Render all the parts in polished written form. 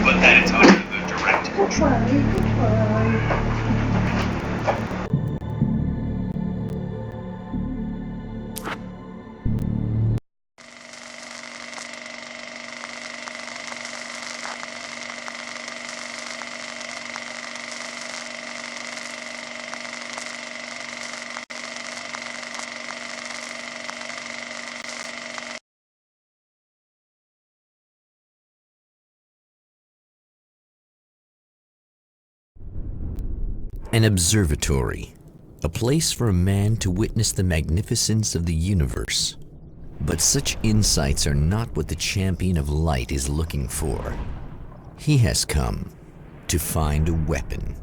but that it's under the direct control. An observatory, a place for a man to witness the magnificence of the universe. But such insights are not what the champion of light is looking for. He has come to find a weapon.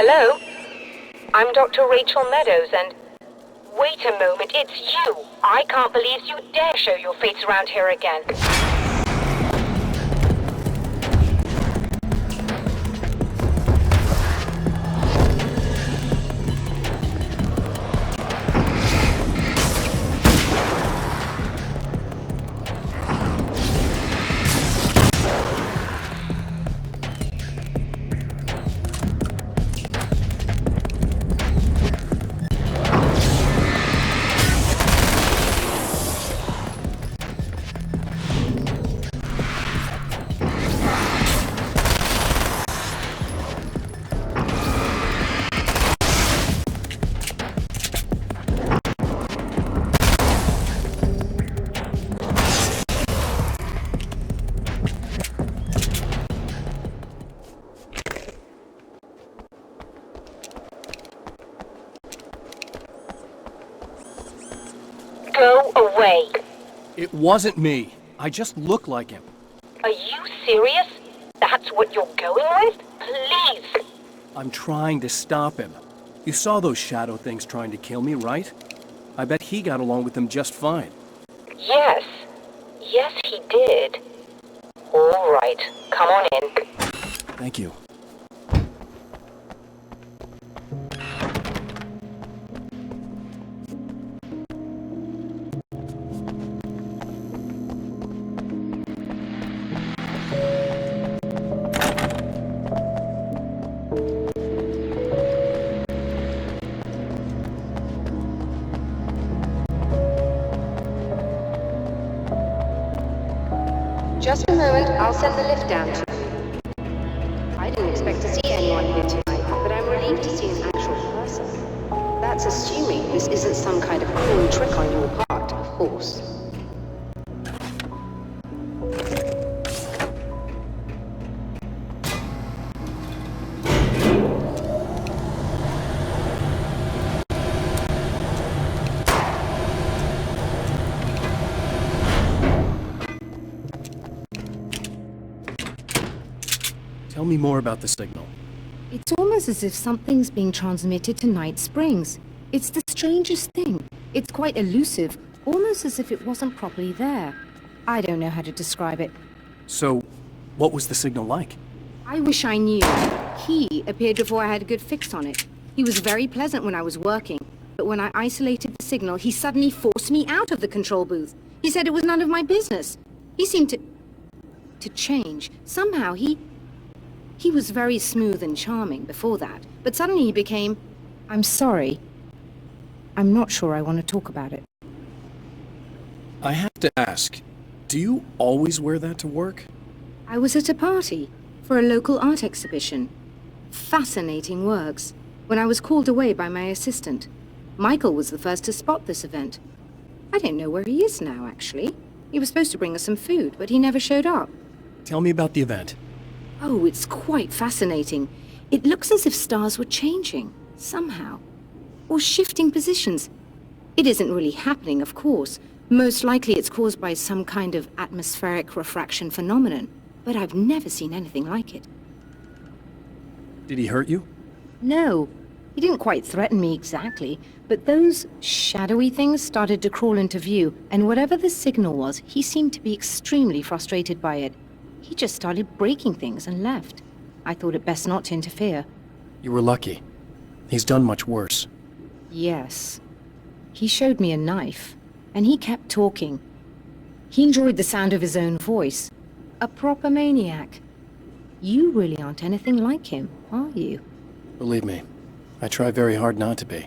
Hello? I'm Dr. Rachel Meadows, and... Wait a moment, it's you! I can't believe you dare show your face around here again. Go away. It wasn't me. I just look like him. Are you serious? That's what you're going with? Please! I'm trying to stop him. You saw those shadow things trying to kill me, right? I bet he got along with them just fine. Yes. Yes, he did. All right. Come on in. Thank you. Just a moment, I'll send the lift down to you. I didn't expect to see anyone here tonight, but I'm relieved to see an actual person. That's assuming this isn't some kind of cruel trick on your part, of course. Tell me more about the signal. It's almost as if something's being transmitted to Night Springs. It's the strangest thing. It's quite elusive, almost as if it wasn't properly there. I don't know how to describe it. So, what was the signal like? I wish I knew. He appeared before I had a good fix on it. He was very pleasant when I was working, but when I isolated the signal, he suddenly forced me out of the control booth. He said it was none of my business. He seemed to change. Somehow He was very smooth and charming before that, but suddenly he became... I'm sorry. I'm not sure I want to talk about it. I have to ask, do you always wear that to work? I was at a party for a local art exhibition. Fascinating works. When I was called away by my assistant. Michael was the first to spot this event. I don't know where he is now, actually. He was supposed to bring us some food, but he never showed up. Tell me about the event. Oh, it's quite fascinating. It looks as if stars were changing, somehow. Or shifting positions. It isn't really happening, of course. Most likely it's caused by some kind of atmospheric refraction phenomenon. But I've never seen anything like it. Did he hurt you? No. He didn't quite threaten me exactly, but those shadowy things started to crawl into view, and whatever the signal was, he seemed to be extremely frustrated by it. He just started breaking things and left. I thought it best not to interfere. You were lucky. He's done much worse. Yes. He showed me a knife, and he kept talking. He enjoyed the sound of his own voice. A proper maniac. You really aren't anything like him, are you? Believe me, I try very hard not to be.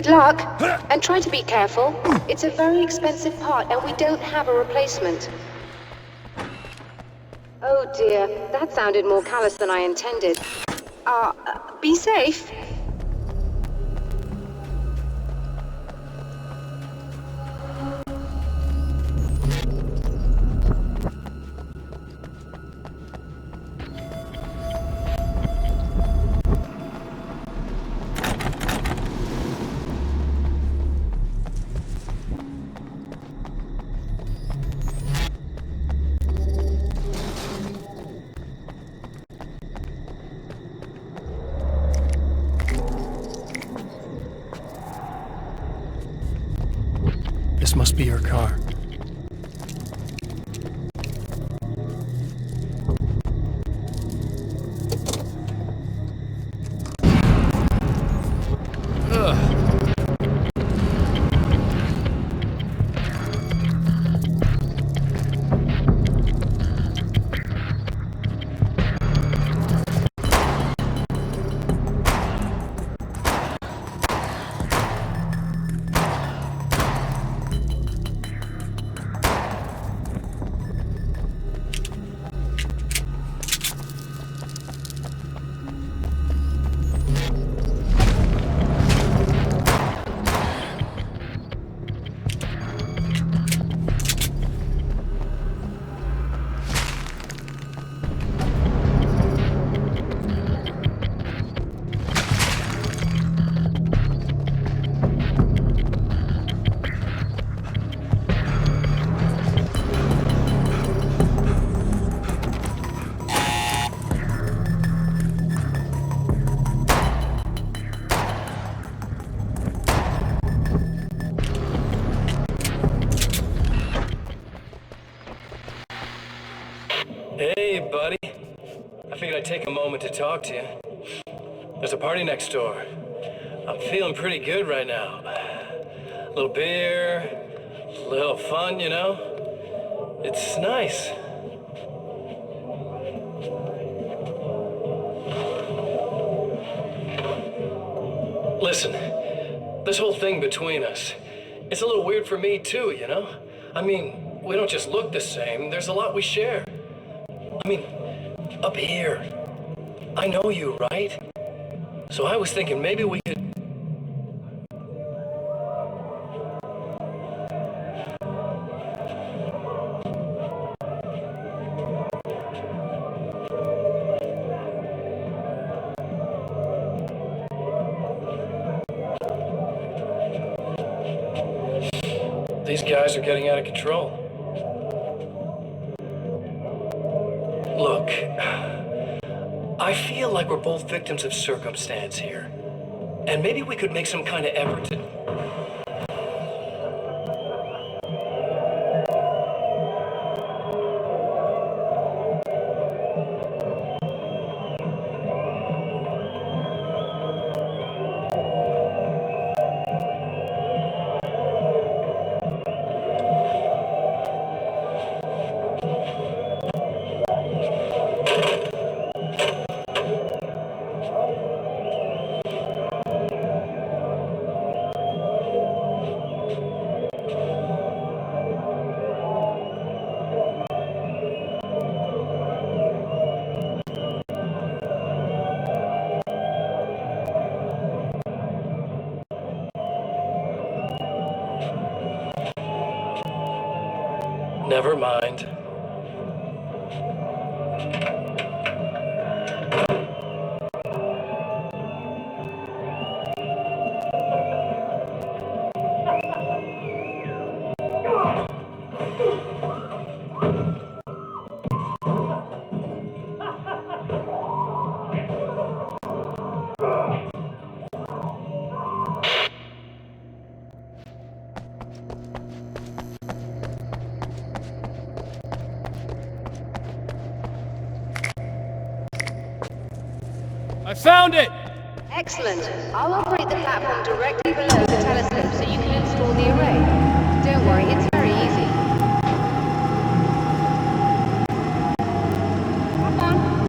Good luck, and try to be careful. It's a very expensive part, and we don't have a replacement. Oh dear, that sounded more callous than I intended. Be safe. This must be her car. Hey, buddy. I figured I'd take a moment to talk to you. There's a party next door. I'm feeling pretty good right now. A little beer, a little fun, you know? It's nice. Listen, this whole thing between us, it's a little weird for me too, you know? I mean, we don't just look the same, there's a lot we share. I mean, up here, I know you, right? So I was thinking maybe we could... These guys are getting out of control. Look, I feel like we're both victims of circumstance here. And maybe we could make some kind of effort to... Never mind. I found it! Excellent. I'll operate the platform directly below the telescope so you can install the array. Don't worry, it's very easy. Come on.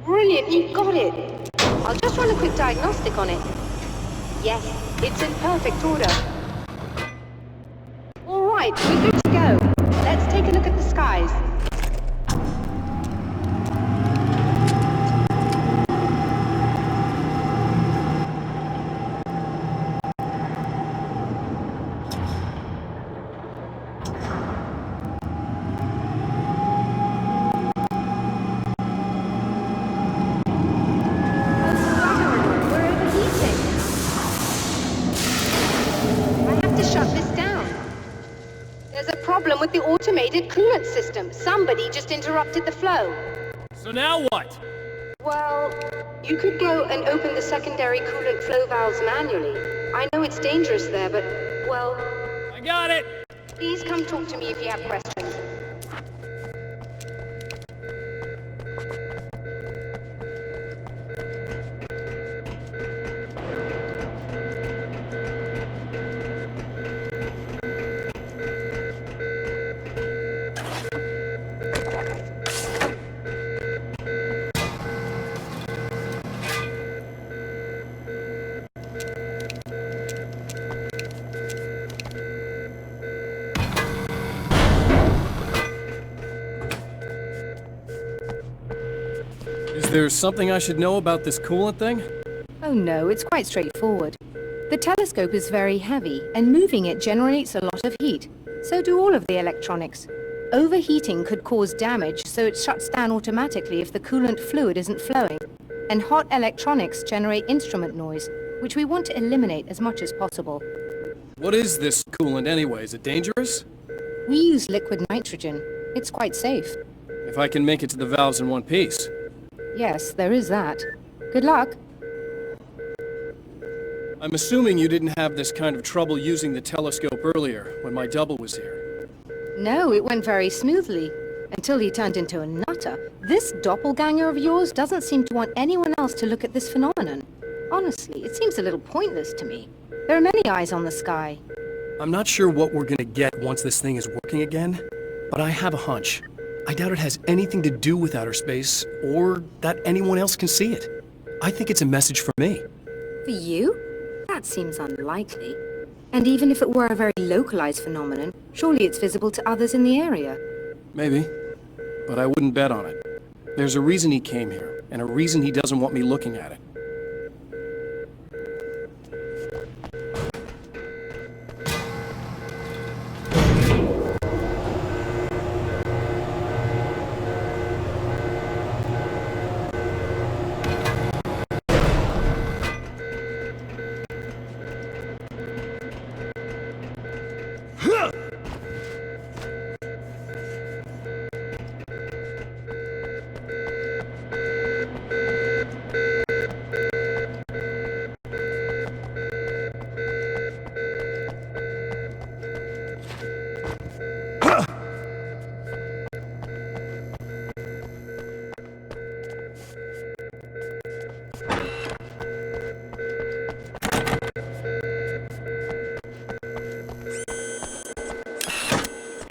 Brilliant, you got it. I'll just run a quick diagnostic on it. Yes, it's in perfect order. All right, we're good to go. Let's take a look at the skies. With the automated coolant system. Somebody just interrupted the flow. So now what? Well, you could go and open the secondary coolant flow valves manually. I know it's dangerous there, but, well... I got it! Please come talk to me if you have questions. Is there something I should know about this coolant thing? Oh no, it's quite straightforward. The telescope is very heavy, and moving it generates a lot of heat. So do all of the electronics. Overheating could cause damage, so it shuts down automatically if the coolant fluid isn't flowing. And hot electronics generate instrument noise, which we want to eliminate as much as possible. What is this coolant anyway? Is it dangerous? We use liquid nitrogen. It's quite safe. If I can make it to the valves in one piece. Yes, there is that. Good luck. I'm assuming you didn't have this kind of trouble using the telescope earlier, when my double was here. No, it went very smoothly. Until he turned into a nutter. This doppelganger of yours doesn't seem to want anyone else to look at this phenomenon. Honestly, it seems a little pointless to me. There are many eyes on the sky. I'm not sure what we're gonna get once this thing is working again, but I have a hunch. I doubt it has anything to do with outer space, or that anyone else can see it. I think it's a message for me. For you? That seems unlikely. And even if it were a very localized phenomenon, surely it's visible to others in the area. Maybe, but I wouldn't bet on it. There's a reason he came here, and a reason he doesn't want me looking at it.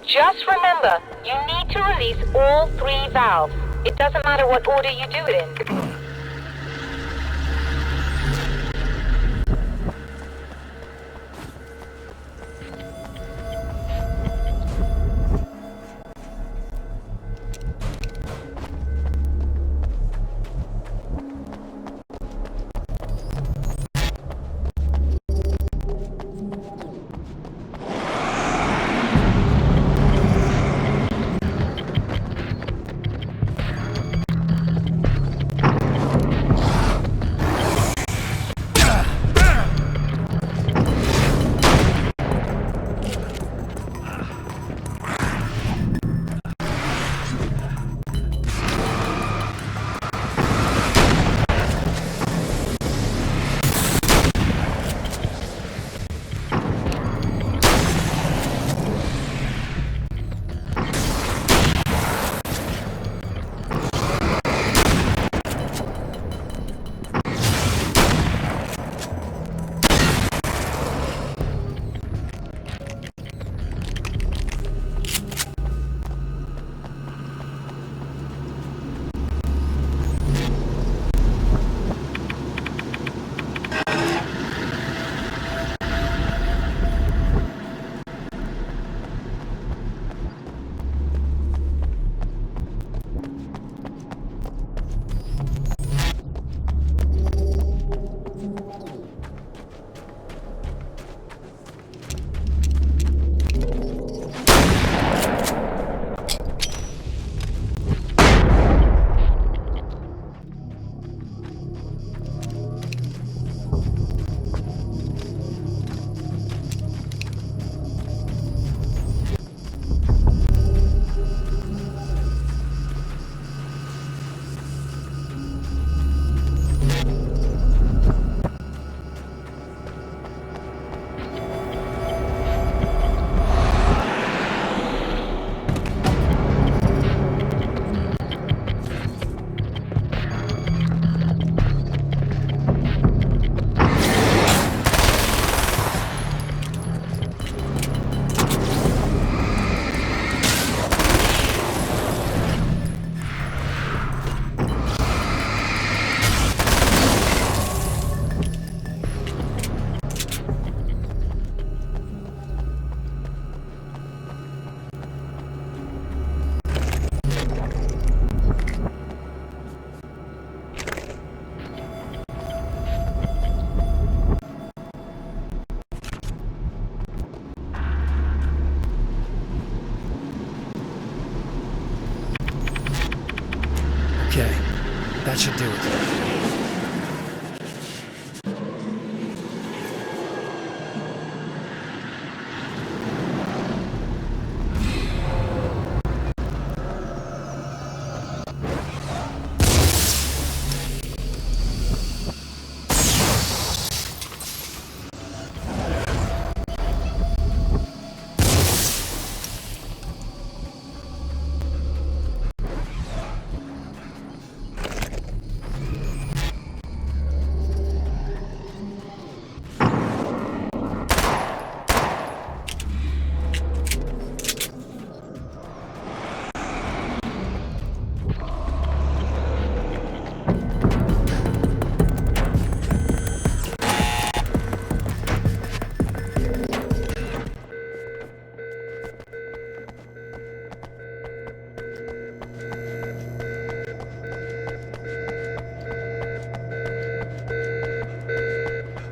Just remember, you need to release all 3 valves. It doesn't matter what order you do it in. That should do it.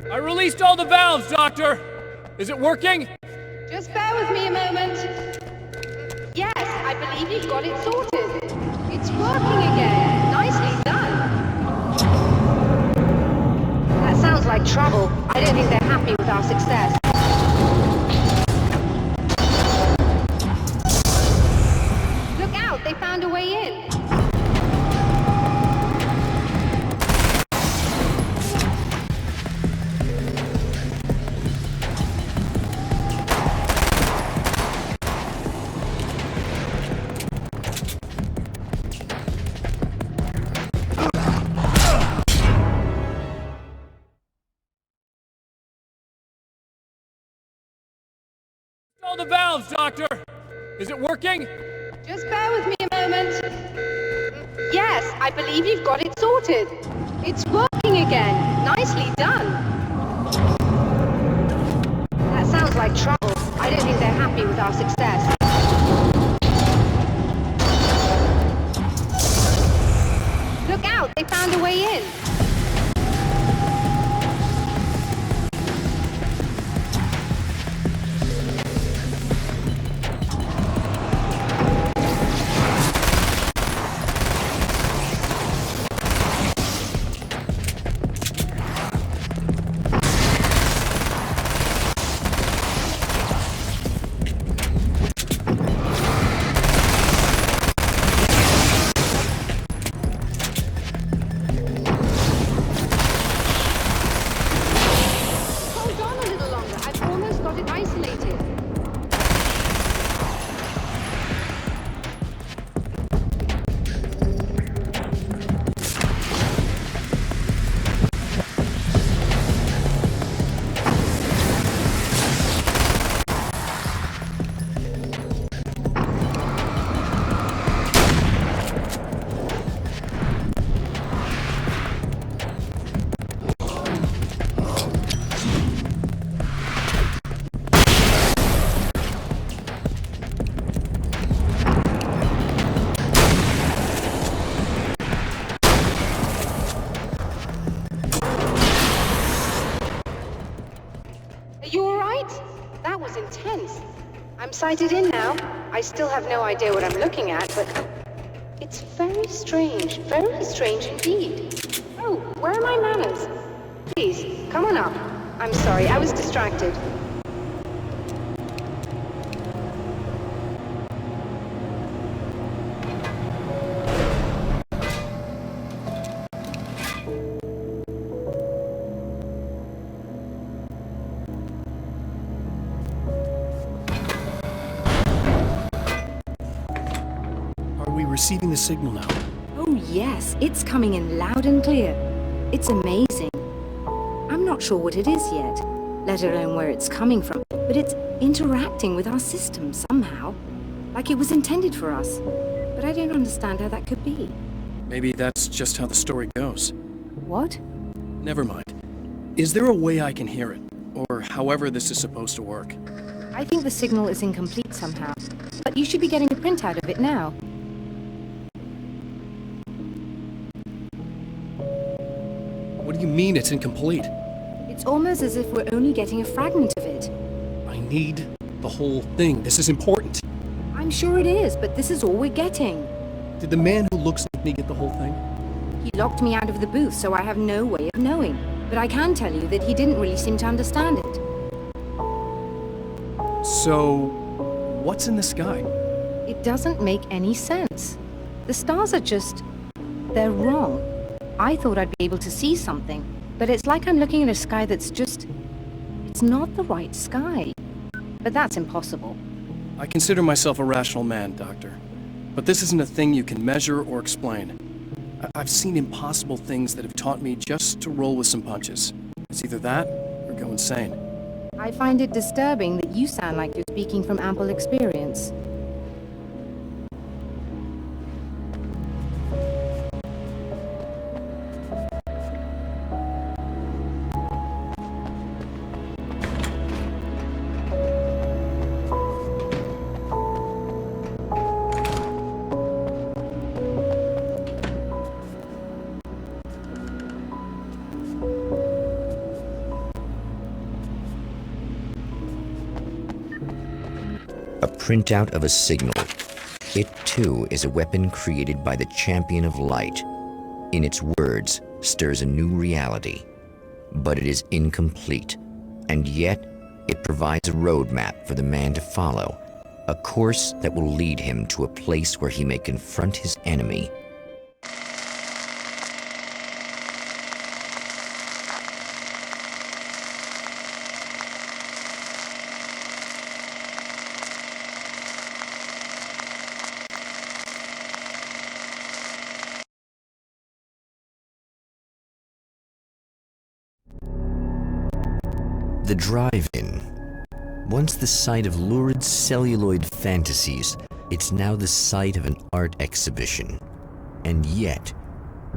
I released all the valves, Doctor! Is it working? Just bear with me a moment. Yes, I believe you've got it sorted. It's working again. Nicely done. That sounds like trouble. I don't think they're happy with our success. Look out, they found a way in. All the valves, Doctor! Is it working? Just bear with me a moment. Yes, I believe you've got it sorted. It's working again. Nicely done. That sounds like trouble. I don't think they're happy with our success. Look out, they found a way in. Intense. I'm sighted in now. I still have no idea what I'm looking at, but it's very strange indeed. Oh, where are my manners? Please, come on up. I'm sorry, I was distracted. Receiving the signal now. Oh yes, it's coming in loud and clear. It's amazing. I'm not sure what it is yet, let alone where it's coming from, but it's interacting with our system somehow, like it was intended for us. But I don't understand how that could be. Maybe that's just how the story goes. What? Never mind. Is there a way I can hear it? Or however this is supposed to work? I think the signal is incomplete somehow, but you should be getting a printout of it now. What do you mean it's incomplete? It's almost as if we're only getting a fragment of it. I need the whole thing. This is important. I'm sure it is, but this is all we're getting. Did the man who looks like me get the whole thing? He locked me out of the booth, so I have no way of knowing. But I can tell you that he didn't really seem to understand it. So, what's in the sky? It doesn't make any sense. The stars are just... they're wrong. I thought I'd be able to see something, but it's like I'm looking at a sky that's just... it's not the right sky. But that's impossible. I consider myself a rational man, Doctor. But this isn't a thing you can measure or explain. I've seen impossible things that have taught me just to roll with some punches. It's either that, or go insane. I find it disturbing that you sound like you're speaking from ample experience. A printout of a signal. It too is a weapon created by the Champion of Light. In its words, stirs a new reality. But it is incomplete, and yet it provides a roadmap for the man to follow, a course that will lead him to a place where he may confront his enemy. The drive-in. Once the site of lurid celluloid fantasies, it's now the site of an art exhibition. And yet,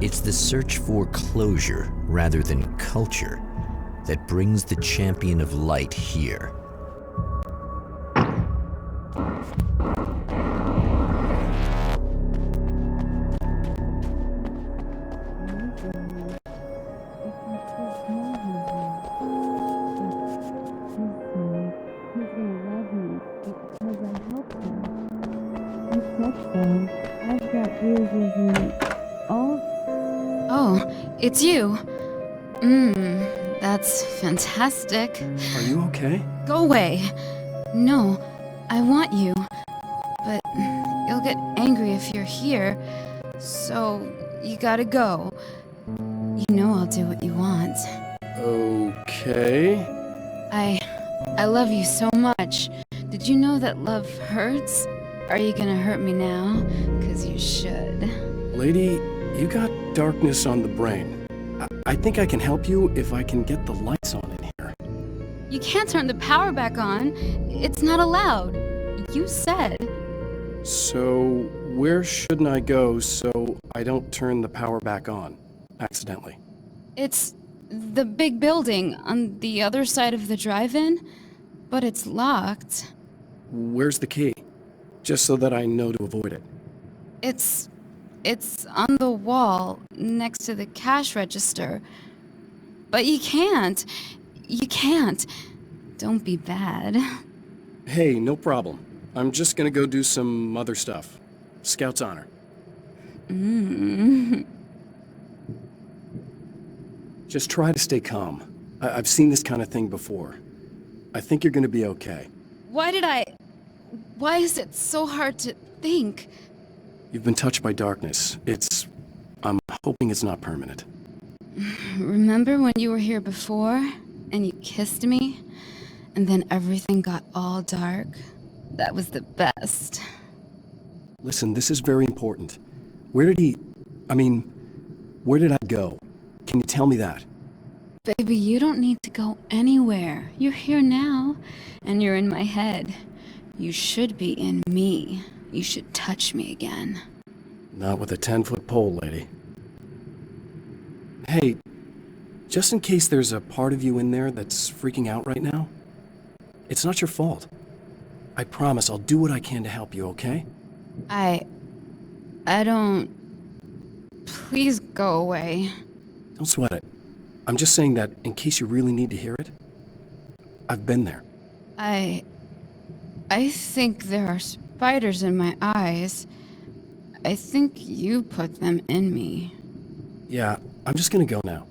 it's the search for closure rather than culture that brings the Champion of Light here. Oh, it's you. That's fantastic. Are you okay? Go away. No, I want you. But you'll get angry if you're here. So, you gotta go. You know I'll do what you want. Okay. I love you so much. Did you know that love hurts? Are you gonna hurt me now? 'Cause you should. Lady, you got darkness on the brain. I think I can help you if I can get the lights on in here. You can't turn the power back on. It's not allowed. You said. So, where shouldn't I go so I don't turn the power back on accidentally? It's the big building on the other side of the drive-in, but it's locked. Where's the key? Just so that I know to avoid it. It's on the wall next to the cash register. But you can't. You can't. Don't be bad. Hey, no problem. I'm just gonna go do some other stuff. Scout's honor. Just try to stay calm. I've seen this kind of thing before. I think you're gonna be okay. Why is it so hard to think? You've been touched by darkness. I'm hoping it's not permanent. Remember when you were here before, and you kissed me, and then everything got all dark? That was the best. Listen, this is very important. Where did I go? Can you tell me that? Baby, you don't need to go anywhere. You're here now, and you're in my head. You should be in me. You should touch me again. Not with a 10-foot pole, lady. Hey, just in case there's a part of you in there that's freaking out right now, it's not your fault. I promise I'll do what I can to help you, okay? I don't... Please go away. Don't sweat it. I'm just saying that in case you really need to hear it, I've been there. I think there are spiders in my eyes. I think you put them in me. Yeah, I'm just gonna go now.